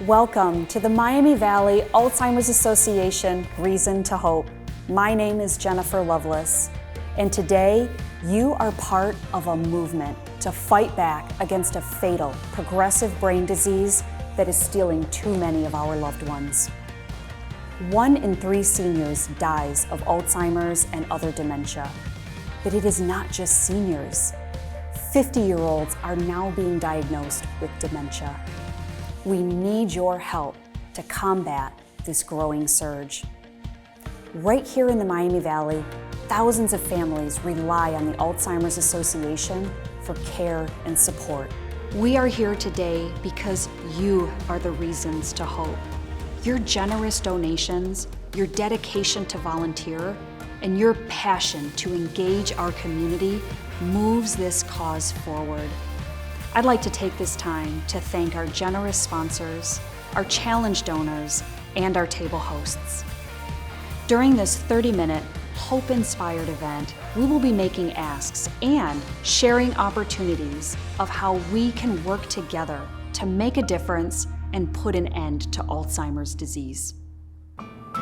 Welcome to the Miami Valley Alzheimer's Association Reason to Hope. My name is Jennifer Lovelace, and today you are part of a movement to fight back against a fatal progressive brain disease that is stealing too many of our loved ones. 1 in 3 seniors dies of Alzheimer's and other dementia. But it is not just seniors. 50-year-olds are now being diagnosed with dementia. We need your help to combat this growing surge. Right here in the Miami Valley, thousands of families rely on the Alzheimer's Association for care and support. We are here today because you are the reasons to hope. Your generous donations, your dedication to volunteer, and your passion to engage our community moves this cause forward. I'd like to take this time to thank our generous sponsors, our challenge donors, and our table hosts. During this 30-minute hope-inspired event, we will be making asks and sharing opportunities of how we can work together to make a difference and put an end to Alzheimer's disease.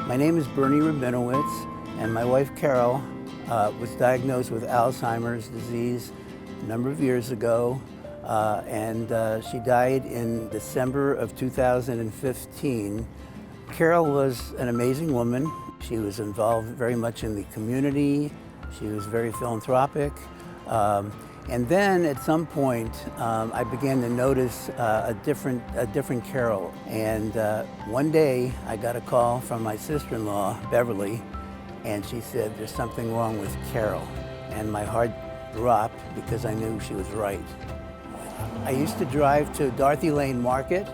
My name is Bernie Rabinowitz, and my wife Carol was diagnosed with Alzheimer's disease a number of years ago. She died in December of 2015. Carol was an amazing woman. She was involved very much in the community. She was very philanthropic. And then at some point, I began to notice a different Carol. And one day, I got a call from my sister-in-law, Beverly, and she said, "There's something wrong with Carol." And my heart dropped because I knew she was right. I used to drive to Dorothy Lane Market,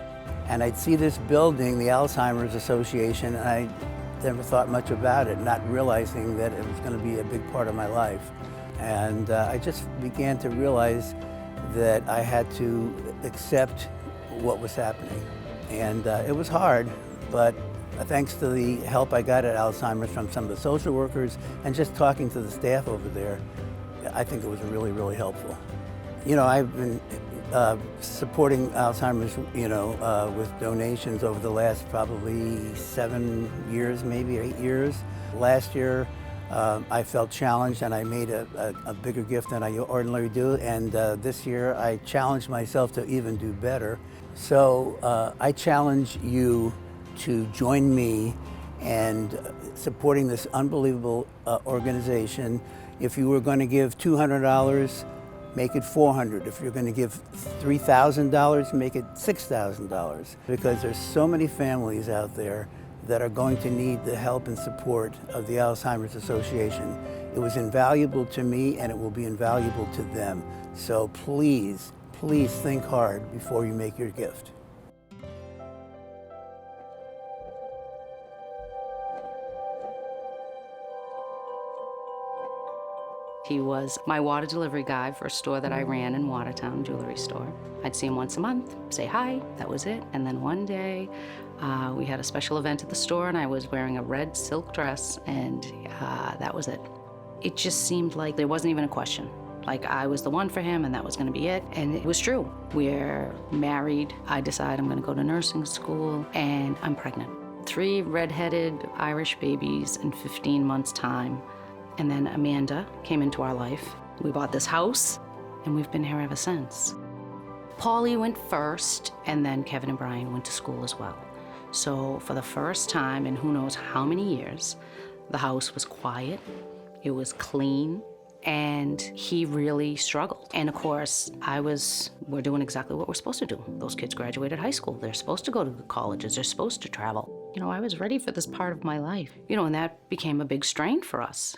and I'd see this building, the Alzheimer's Association, and I never thought much about it, not realizing that it was going to be a big part of my life. And I just began to realize that I had to accept what was happening. And it was hard, but thanks to the help I got at Alzheimer's from some of the social workers and just talking to the staff over there, I think it was really, really helpful. You know, I've been supporting Alzheimer's, with donations over the last probably 7 years, maybe 8 years. Last year, I felt challenged and I made a bigger gift than I ordinarily do. And this year, I challenged myself to even do better. So I challenge you to join me in supporting this unbelievable organization. If you were going to give $200, make it $400. If you're going to give $3,000, make it $6,000. Because there's so many families out there that are going to need the help and support of the Alzheimer's Association. It was invaluable to me, and it will be invaluable to them. So please, please think hard before you make your gift. He was my water delivery guy for a store that I ran in Watertown, jewelry store. I'd see him once a month, say hi, that was it. And then one day, we had a special event at the store and I was wearing a red silk dress and that was it. It just seemed like there wasn't even a question. Like I was the one for him and that was gonna be it. And it was true. We're married. I decide I'm gonna go to nursing school and I'm pregnant. 3 redheaded Irish babies in 15 months' time. And then Amanda came into our life. We bought this house, and we've been here ever since. Paulie went first, and then Kevin and Brian went to school as well. So for the first time in who knows how many years, the house was quiet, it was clean, and he really struggled. And of course, we're doing exactly what we're supposed to do. Those kids graduated high school. They're supposed to go to colleges. They're supposed to travel. I was ready for this part of my life. And that became a big strain for us.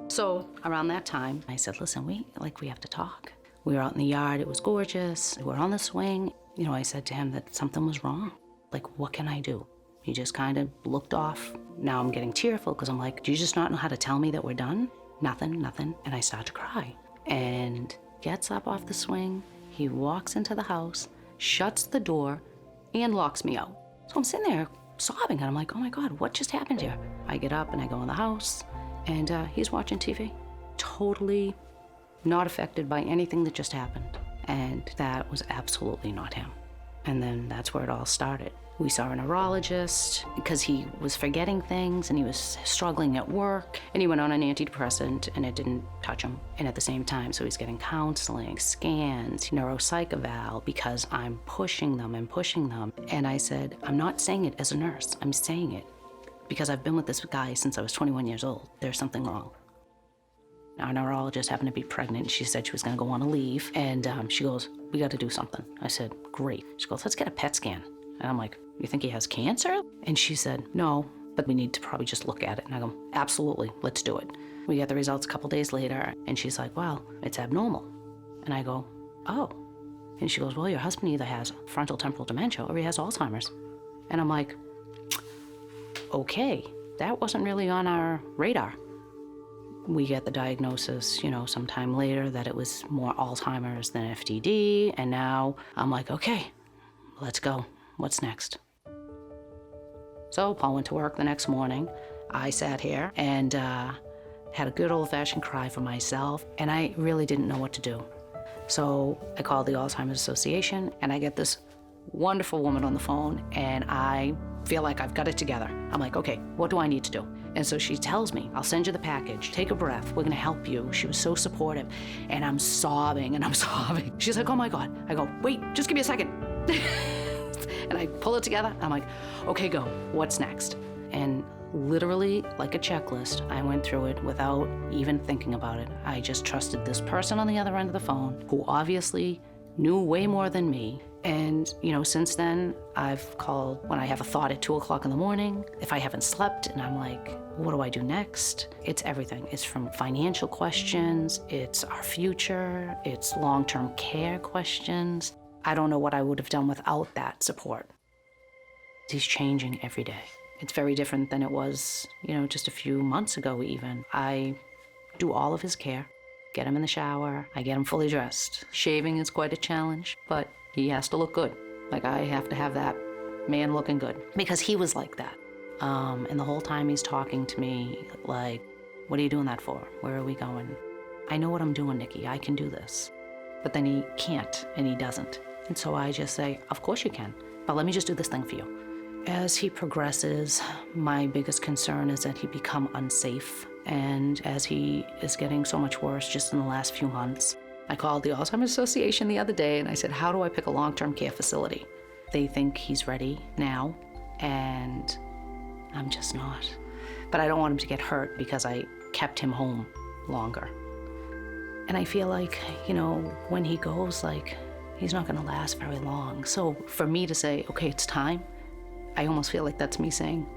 So around that time, I said, listen, we have to talk. We were out in the yard, it was gorgeous. We're on the swing. I said to him that something was wrong. Like, what can I do? He just kind of looked off. Now I'm getting tearful because I'm like, do you just not know how to tell me that we're done? Nothing. And I start to cry. And gets up off the swing, he walks into the house, shuts the door, and locks me out. So I'm sitting there sobbing, and I'm like, oh my God, what just happened here? I get up and I go in the house. And he's watching TV, totally not affected by anything that just happened. And that was absolutely not him. And then that's where it all started. We saw a neurologist because he was forgetting things and he was struggling at work, and he went on an antidepressant and it didn't touch him. And at the same time, so he's getting counseling, scans, neuropsych eval, because I'm pushing them and pushing them. And I said, I'm not saying it as a nurse, I'm saying it because I've been with this guy since I was 21 years old. There's something wrong. Our neurologist happened to be pregnant. She said she was gonna go on a leave, and she goes, we gotta do something. I said, great. She goes, let's get a PET scan. And I'm like, you think he has cancer? And she said, no, but we need to probably just look at it. And I go, absolutely, let's do it. We get the results a couple days later, and she's like, well, it's abnormal. And I go, oh. And she goes, well, your husband either has frontal temporal dementia or he has Alzheimer's. And I'm like, okay, that wasn't really on our radar. We get the diagnosis, sometime later that it was more Alzheimer's than FTD, and now I'm like, okay, let's go. What's next? So Paul went to work the next morning. I sat here and had a good old-fashioned cry for myself, and I really didn't know what to do. So I called the Alzheimer's Association, and I get this wonderful woman on the phone, and I feel like I've got it together. I'm like, okay, what do I need to do? And so she tells me, I'll send you the package, take a breath, we're gonna help you. She was so supportive, and I'm sobbing, and I'm sobbing. She's like, oh my God. I go, wait, just give me a second. And I pull it together, I'm like, okay, go, what's next? And literally, like a checklist, I went through it without even thinking about it. I just trusted this person on the other end of the phone, who obviously knew way more than me. And, since then, I've called when I have a thought at 2 o'clock in the morning, if I haven't slept, and I'm like, what do I do next? It's everything. It's from financial questions, it's our future, it's long-term care questions. I don't know what I would have done without that support. He's changing every day. It's very different than it was, just a few months ago even. I do all of his care, get him in the shower, I get him fully dressed. Shaving is quite a challenge, but he has to look good. Like, I have to have that man looking good, because he was like that. And the whole time he's talking to me like, what are you doing that for? Where are we going? I know what I'm doing, Nikki, I can do this. But then he can't, and he doesn't. And so I just say, of course you can, but let me just do this thing for you. As he progresses, my biggest concern is that he become unsafe. And as he is getting so much worse just in the last few months, I called the Alzheimer's Association the other day and I said, how do I pick a long-term care facility? They think he's ready now, and I'm just not. But I don't want him to get hurt because I kept him home longer. And I feel like, when he goes, he's not gonna last very long. So for me to say, okay, it's time, I almost feel like that's me saying.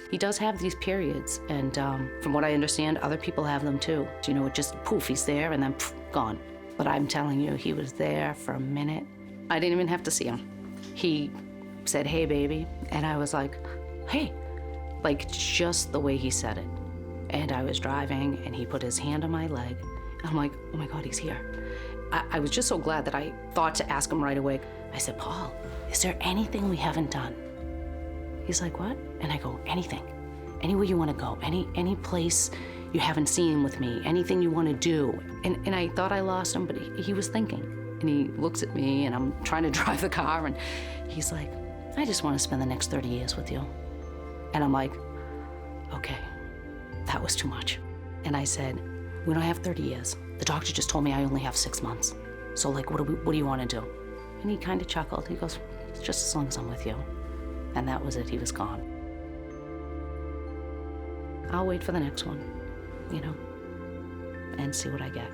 He does have these periods, and from what I understand, other people have them too. It just poof, he's there, and then poof, gone. But I'm telling you, he was there for a minute. I didn't even have to see him. He said, hey, baby, and I was like, hey, just the way he said it. And I was driving, and he put his hand on my leg. I'm like, oh my God, he's here. I was just so glad that I thought to ask him right away. I said, Paul, is there anything we haven't done? He's like, what? And I go, anything. Anywhere you want to go, any place you haven't seen with me, anything you want to do. And I thought I lost him, but he was thinking. And he looks at me, and I'm trying to drive the car, and he's like, I just want to spend the next 30 years with you. And I'm like, okay, that was too much. And I said, we don't have 30 years. The doctor just told me I only have 6 months. So what do you want to do? And he kind of chuckled. He goes, it's just as long as I'm with you. And that was it, he was gone. I'll wait for the next one, and see what I get.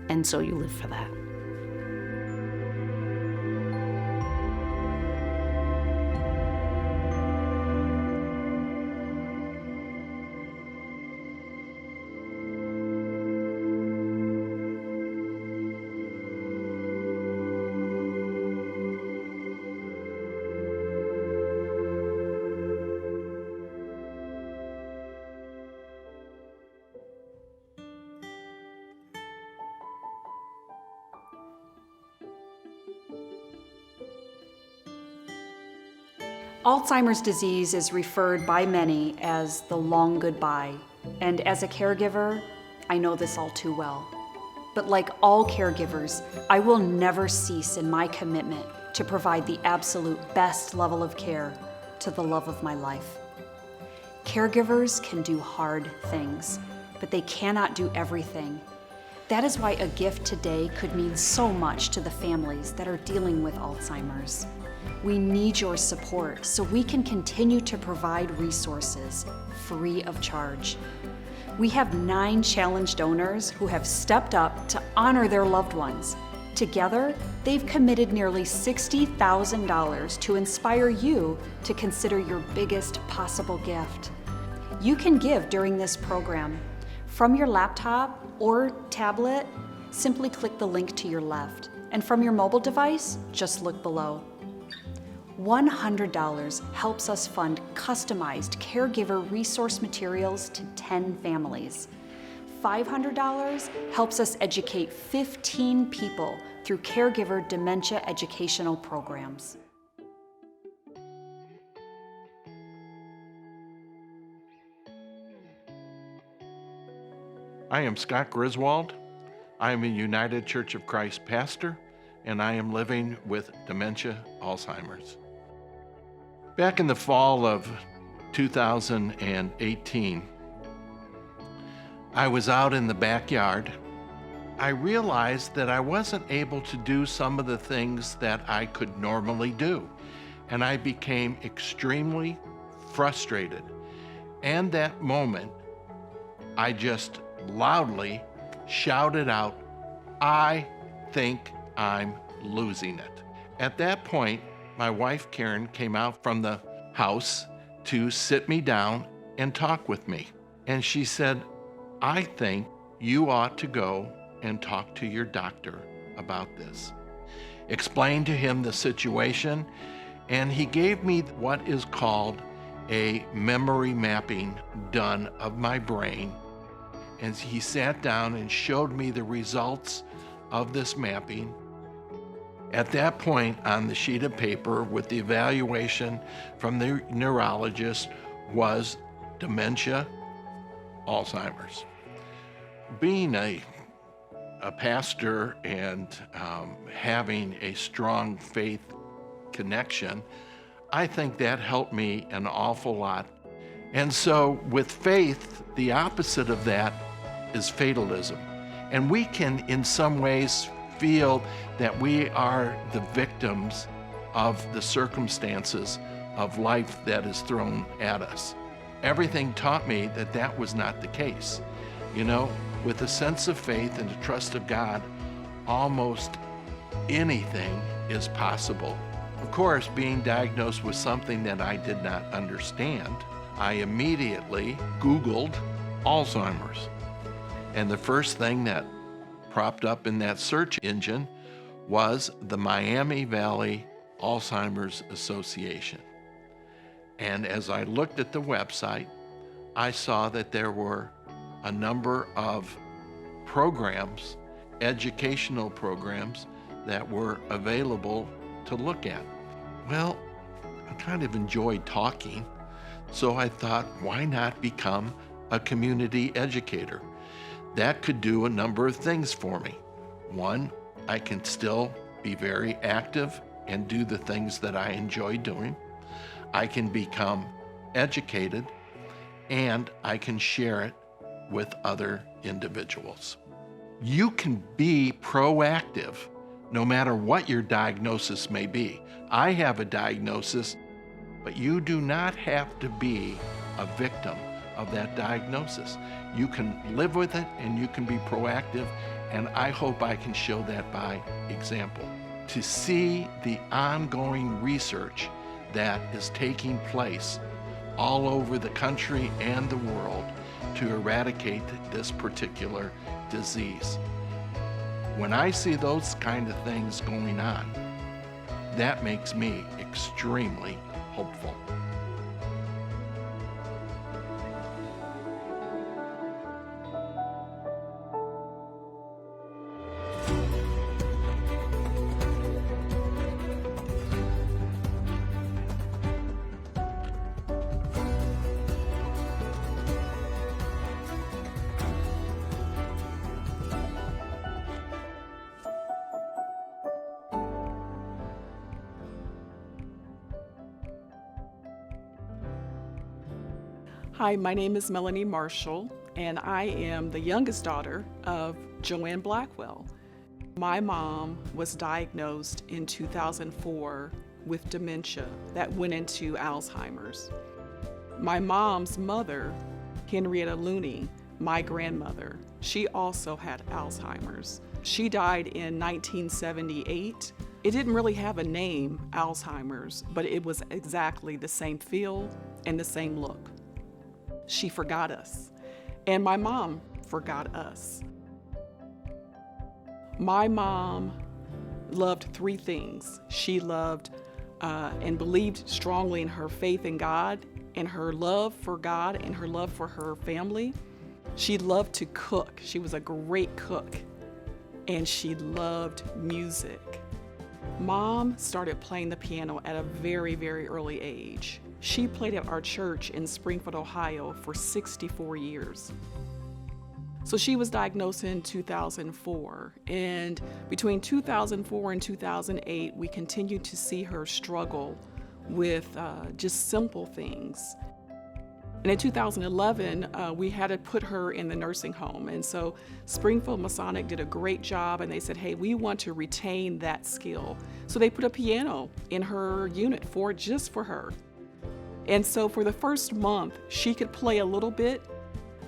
And so you live for that. Alzheimer's disease is referred by many as the long goodbye, and as a caregiver, I know this all too well. But like all caregivers, I will never cease in my commitment to provide the absolute best level of care to the love of my life. Caregivers can do hard things, but they cannot do everything. That is why a gift today could mean so much to the families that are dealing with Alzheimer's. We need your support so we can continue to provide resources free of charge. We have 9 challenge donors who have stepped up to honor their loved ones. Together, they've committed nearly $60,000 to inspire you to consider your biggest possible gift. You can give during this program. From your laptop or tablet, simply click the link to your left. And from your mobile device, just look below. $100 helps us fund customized caregiver resource materials to 10 families. $500 helps us educate 15 people through caregiver dementia educational programs. I am Scott Griswold. I am a United Church of Christ pastor, and I am living with dementia Alzheimer's. Back in the fall of 2018, I was out in the backyard. I realized that I wasn't able to do some of the things that I could normally do, and I became extremely frustrated. And that moment, I just loudly shouted out, "I think I'm losing it." At that point, my wife Karen came out from the house to sit me down and talk with me. And she said, "I think you ought to go and talk to your doctor about this." Explained to him the situation, and he gave me what is called a memory mapping done of my brain. And he sat down and showed me the results of this mapping. At that point, on the sheet of paper with the evaluation from the neurologist was dementia, Alzheimer's. Being a pastor and having a strong faith connection, I think that helped me an awful lot. And so with faith, the opposite of that is fatalism. And we can, in some ways, feel that we are the victims of the circumstances of life that is thrown at us. Everything taught me that that was not the case. You know, with a sense of faith and the trust of God, almost anything is possible. Of course, being diagnosed with something that I did not understand, I immediately Googled Alzheimer's. And the first thing that propped up in that search engine was the Miami Valley Alzheimer's Association. And as I looked at the website, I saw that there were a number of programs, educational programs, that were available to look at. Well, I kind of enjoyed talking, so I thought, why not become a community educator? That could do a number of things for me. One, I can still be very active and do the things that I enjoy doing. I can become educated, and I can share it with other individuals. You can be proactive no matter what your diagnosis may be. I have a diagnosis, but you do not have to be a victim of that diagnosis. You can live with it and you can be proactive, and I hope I can show that by example. To see the ongoing research that is taking place all over the country and the world to eradicate this particular disease. When I see those kind of things going on, that makes me extremely hopeful. Hi, my name is Melanie Marshall, and I am the youngest daughter of Joanne Blackwell. My mom was diagnosed in 2004 with dementia that went into Alzheimer's. My mom's mother, Henrietta Looney, my grandmother, she also had Alzheimer's. She died in 1978. It didn't really have a name, Alzheimer's, but it was exactly the same feel and the same look. She forgot us, and my mom forgot us. My mom loved three things. She loved and believed strongly in her faith in God, and her love for God, and her love for her family. She loved to cook. She was a great cook, and she loved music. Mom started playing the piano at a very, very early age. She played at our church in Springfield, Ohio for 64 years. So she was diagnosed in 2004, and between 2004 and 2008, we continued to see her struggle with just simple things. And in 2011, we had to put her in the nursing home. And so Springfield Masonic did a great job, and they said, hey, we want to retain that skill. So they put a piano in her unit just for her. And so for the first month, she could play a little bit,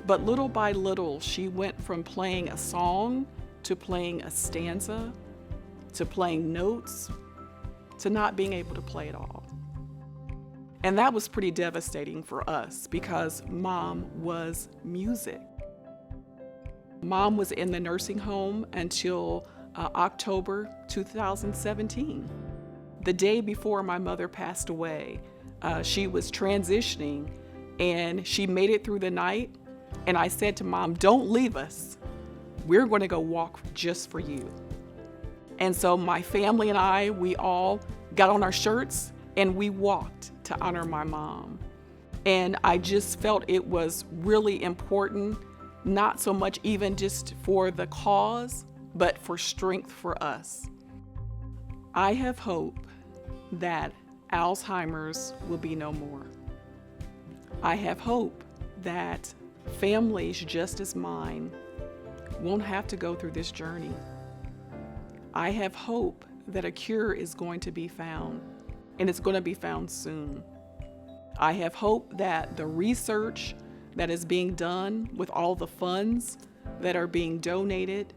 but little by little, she went from playing a song to playing a stanza, to playing notes, to not being able to play at all. And that was pretty devastating for us because Mom was music. Mom was in the nursing home until October 2017. The day before my mother passed away, she was transitioning, and she made it through the night. And I said to Mom, don't leave us. We're going to go walk just for you. And so my family and I, we all got on our shirts and we walked to honor my mom. And I just felt it was really important, not so much even just for the cause, but for strength for us. I have hope that Alzheimer's will be no more. I have hope that families just as mine won't have to go through this journey. I have hope that a cure is going to be found, and it's going to be found soon. I have hope that the research that is being done with all the funds that are being donated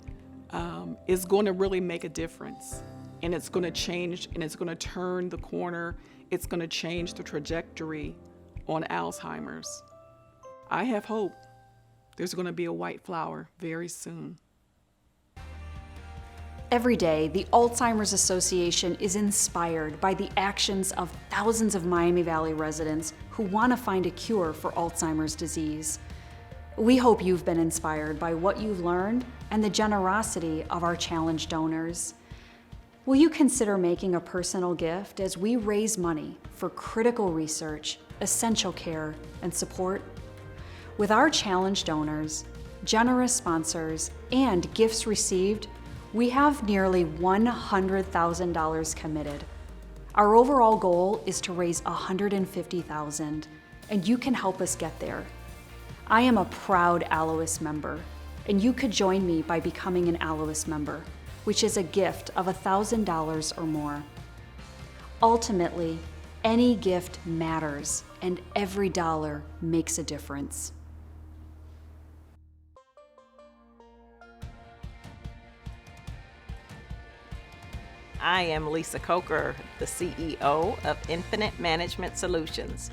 is going to really make a difference. And it's going to change, and it's going to turn the corner. It's going to change the trajectory on Alzheimer's. I have hope. There's going to be a white flower very soon. Every day, the Alzheimer's Association is inspired by the actions of thousands of Miami Valley residents who want to find a cure for Alzheimer's disease. We hope you've been inspired by what you've learned and the generosity of our challenge donors. Will you consider making a personal gift as we raise money for critical research, essential care, and support? With our challenge donors, generous sponsors, and gifts received, we have nearly $100,000 committed. Our overall goal is to raise $150,000, and you can help us get there. I am a proud Alois member, and you could join me by becoming an Alois member, which is a gift of $1,000 or more. Ultimately, any gift matters, and every dollar makes a difference. I am Lisa Coker, the CEO of Infinite Management Solutions.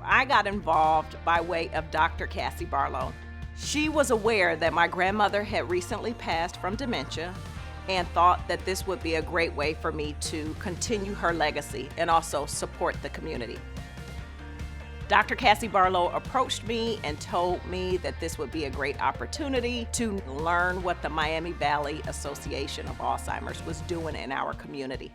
I got involved by way of Dr. Cassie Barlow. She was aware that my grandmother had recently passed from dementia and thought that this would be a great way for me to continue her legacy and also support the community. Dr. Cassie Barlow approached me and told me that this would be a great opportunity to learn what the Miami Valley Association of Alzheimer's was doing in our community.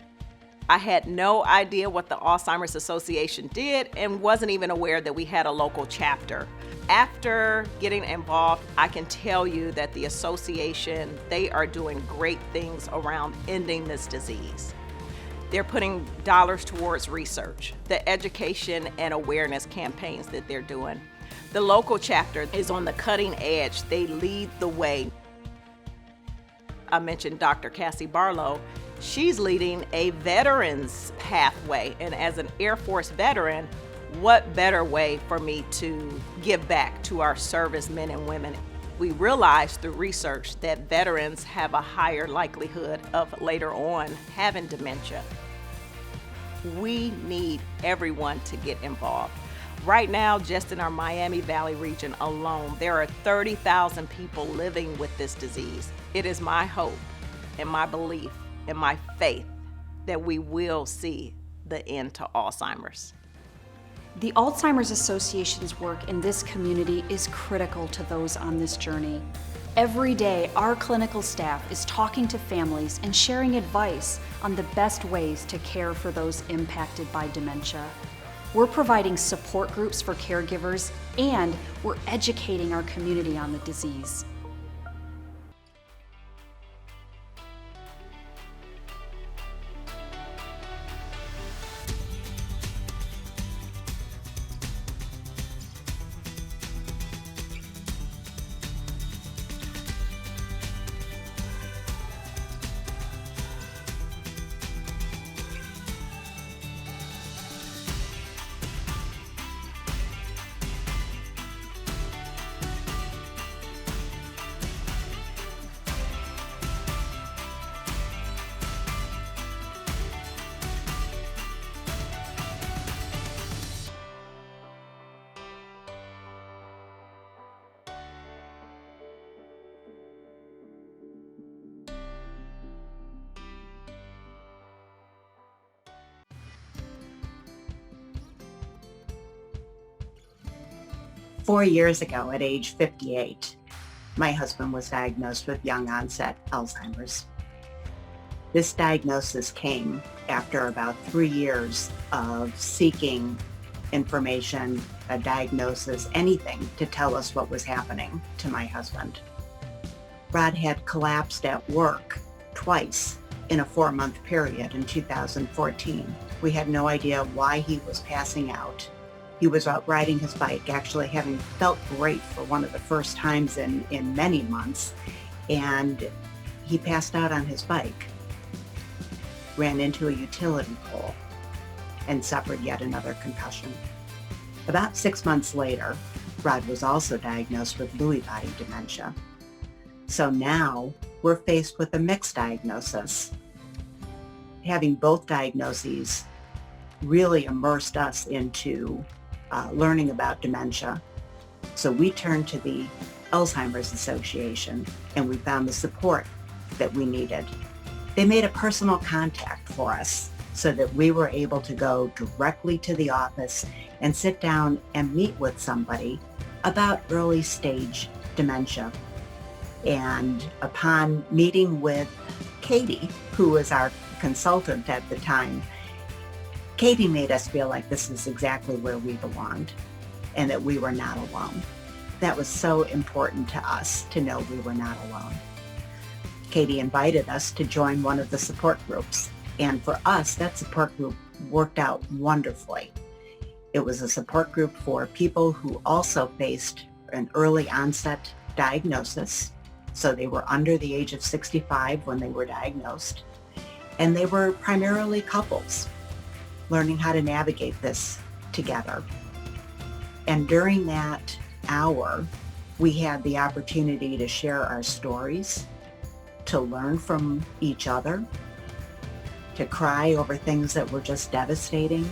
I had no idea what the Alzheimer's Association did and wasn't even aware that we had a local chapter. After getting involved, I can tell you that the association, they are doing great things around ending this disease. They're putting dollars towards research, the education and awareness campaigns that they're doing. The local chapter is on the cutting edge. They lead the way. I mentioned Dr. Cassie Barlow. She's leading a veterans pathway, and as an Air Force veteran, what better way for me to give back to our servicemen and women? We realized through research that veterans have a higher likelihood of later on having dementia. We need everyone to get involved. Right now, just in our Miami Valley region alone, there are 30,000 people living with this disease. It is my hope and my belief and my faith that we will see the end to Alzheimer's. The Alzheimer's Association's work in this community is critical to those on this journey. Every day, our clinical staff is talking to families and sharing advice on the best ways to care for those impacted by dementia. We're providing support groups for caregivers, and we're educating our community on the disease. Four years ago, at age 58, my husband was diagnosed with young onset Alzheimer's. This diagnosis came after about 3 years of seeking information, a diagnosis, anything to tell us what was happening to my husband. Rod had collapsed at work twice in a 4-month period in 2014. We had no idea why he was passing out. He was out riding his bike, actually having felt great for one of the first times in many months, and he passed out on his bike, ran into a utility pole, and suffered yet another concussion. About 6 months later, Rod was also diagnosed with Lewy body dementia. So now we're faced with a mixed diagnosis. Having both diagnoses really immersed us into learning about dementia. So we turned to the Alzheimer's Association, and we found the support that we needed. They made a personal contact for us so that we were able to go directly to the office and sit down and meet with somebody about early stage dementia. And upon meeting with Katie, who was our consultant at the time, Katie made us feel like this is exactly where we belonged and that we were not alone. That was so important to us to know we were not alone. Katie invited us to join one of the support groups, and for us, that support group worked out wonderfully. It was a support group for people who also faced an early onset diagnosis, so they were under the age of 65 when they were diagnosed, and they were primarily couples learning how to navigate this together. And during that hour, we had the opportunity to share our stories, to learn from each other, to cry over things that were just devastating,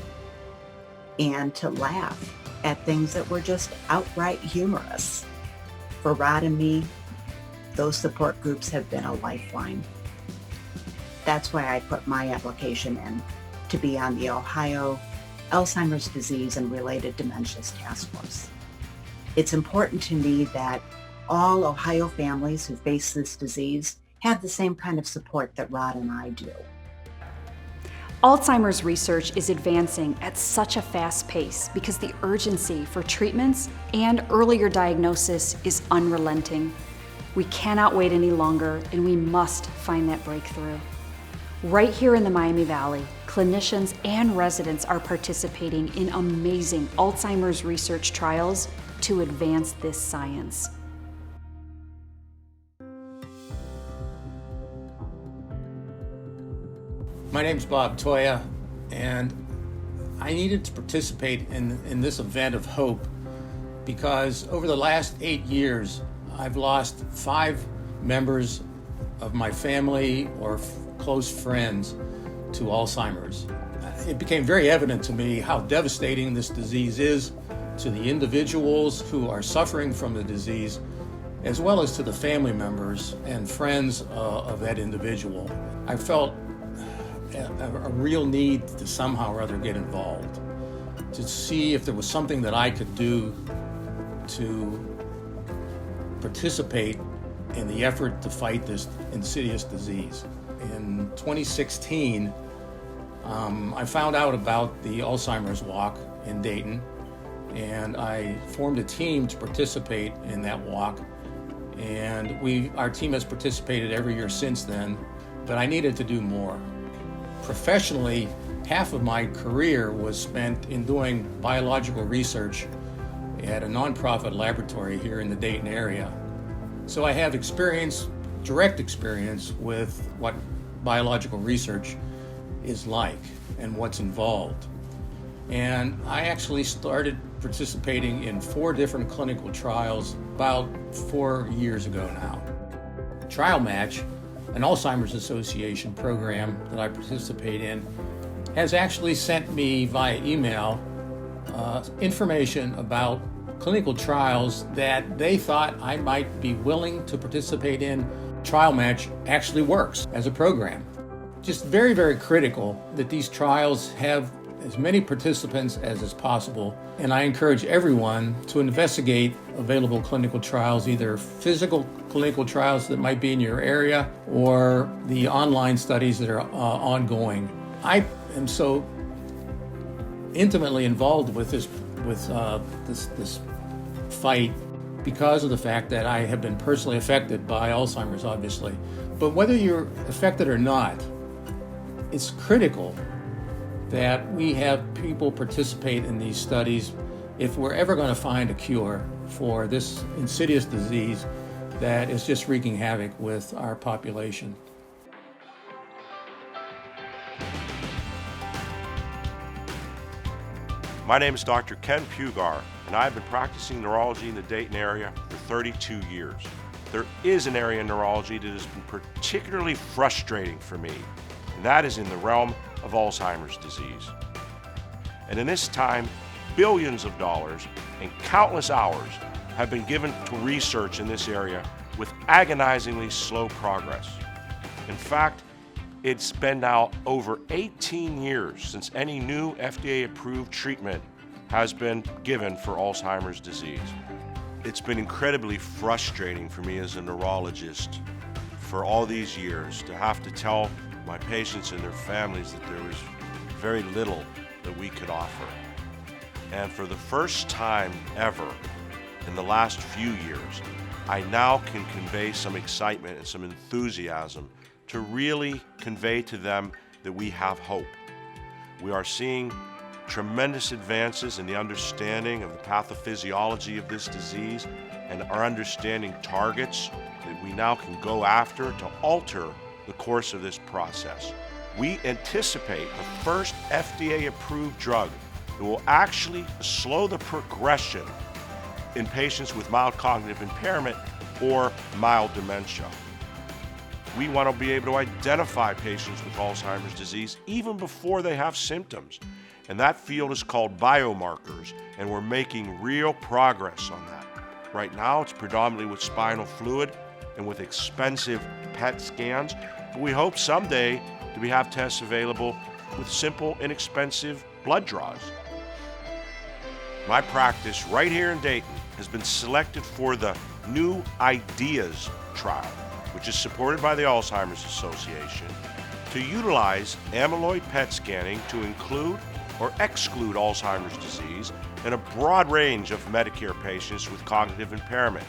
and to laugh at things that were just outright humorous. For Rod and me, those support groups have been a lifeline. That's why I put my application in to be on the Ohio Alzheimer's Disease and Related Dementias Task Force. It's important to me that all Ohio families who face this disease have the same kind of support that Rod and I do. Alzheimer's research is advancing at such a fast pace because the urgency for treatments and earlier diagnosis is unrelenting. We cannot wait any longer, and we must find that breakthrough. Right here in the Miami Valley, clinicians and residents are participating in amazing Alzheimer's research trials to advance this science. My name's Bob Toya, and I needed to participate in this event of hope because over the last 8 years, I've lost 5 members of my family or close friends to Alzheimer's. It became very evident to me how devastating this disease is to the individuals who are suffering from the disease, as well as to the family members and friends of that individual. I felt a real need to somehow or other get involved, to see if there was something that I could do to participate in the effort to fight this insidious disease. In 2016, I found out about the Alzheimer's Walk in Dayton, and I formed a team to participate in that walk. And our team has participated every year since then, but I needed to do more. Professionally, half of my career was spent in doing biological research at a nonprofit laboratory here in the Dayton area. So I have direct experience with what biological research is like and what's involved. And I actually started participating in 4 different clinical trials about 4 years ago now. Trial Match, an Alzheimer's Association program that I participate in, has actually sent me via email information about clinical trials that they thought I might be willing to participate in. Trial Match actually works as a program. Just very, very critical that these trials have as many participants as is possible, and I encourage everyone to investigate available clinical trials, either physical clinical trials that might be in your area or the online studies that are ongoing. I am so intimately involved with this fight because of the fact that I have been personally affected by Alzheimer's, obviously. But whether you're affected or not, it's critical that we have people participate in these studies if we're ever going to find a cure for this insidious disease that is just wreaking havoc with our population. My name is Dr. Ken Pugar, and I've been practicing neurology in the Dayton area for 32 years. There is an area in neurology that has been particularly frustrating for me, and that is in the realm of Alzheimer's disease. And in this time, billions of dollars and countless hours have been given to research in this area with agonizingly slow progress. In fact, it's been now over 18 years since any new FDA-approved treatment has been given for Alzheimer's disease. It's been incredibly frustrating for me as a neurologist for all these years to have to tell my patients and their families that there was very little that we could offer. And for the first time ever in the last few years, I now can convey some excitement and some enthusiasm to really convey to them that we have hope. We are seeing tremendous advances in the understanding of the pathophysiology of this disease and are understanding targets that we now can go after to alter the course of this process. We anticipate the first FDA-approved drug that will actually slow the progression in patients with mild cognitive impairment or mild dementia. We want to be able to identify patients with Alzheimer's disease even before they have symptoms. And that field is called biomarkers, and we're making real progress on that. Right now, it's predominantly with spinal fluid and with expensive PET scans, but we hope someday that we have tests available with simple, inexpensive blood draws. My practice right here in Dayton has been selected for the New Ideas trial, which is supported by the Alzheimer's Association, to utilize amyloid PET scanning to include or exclude Alzheimer's disease in a broad range of Medicare patients with cognitive impairment,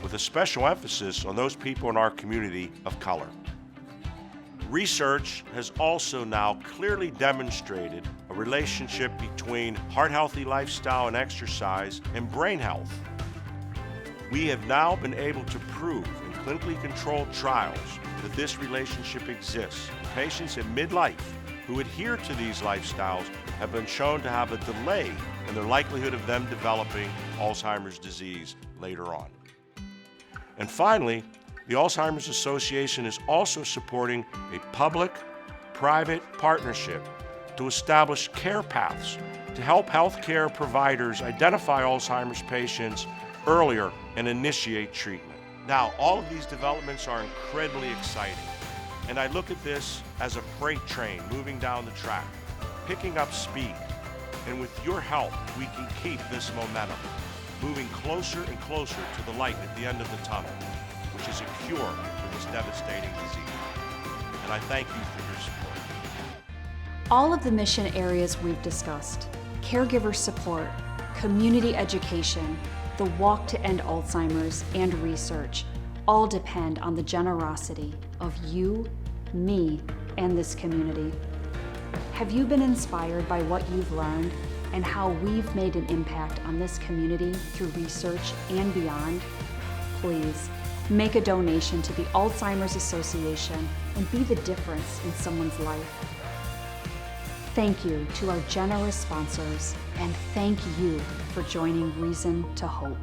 with a special emphasis on those people in our community of color. Research has also now clearly demonstrated a relationship between heart-healthy lifestyle and exercise and brain health. We have now been able to prove in clinically controlled trials that this relationship exists. Patients in midlife who adhere to these lifestyles have been shown to have a delay in their likelihood of them developing Alzheimer's disease later on. And finally, the Alzheimer's Association is also supporting a public-private partnership to establish care paths to help healthcare providers identify Alzheimer's patients earlier and initiate treatment. Now, all of these developments are incredibly exciting, and I look at this as a freight train moving down the track, picking up speed. And with your help, we can keep this momentum, moving closer and closer to the light at the end of the tunnel, which is a cure for this devastating disease. And I thank you for your support. All of the mission areas we've discussed, caregiver support, community education, the walk to end Alzheimer's, and research, all depend on the generosity of you, me, and this community. Have you been inspired by what you've learned and how we've made an impact on this community through research and beyond? Please make a donation to the Alzheimer's Association and be the difference in someone's life. Thank you to our generous sponsors, and thank you for joining Reason to Hope.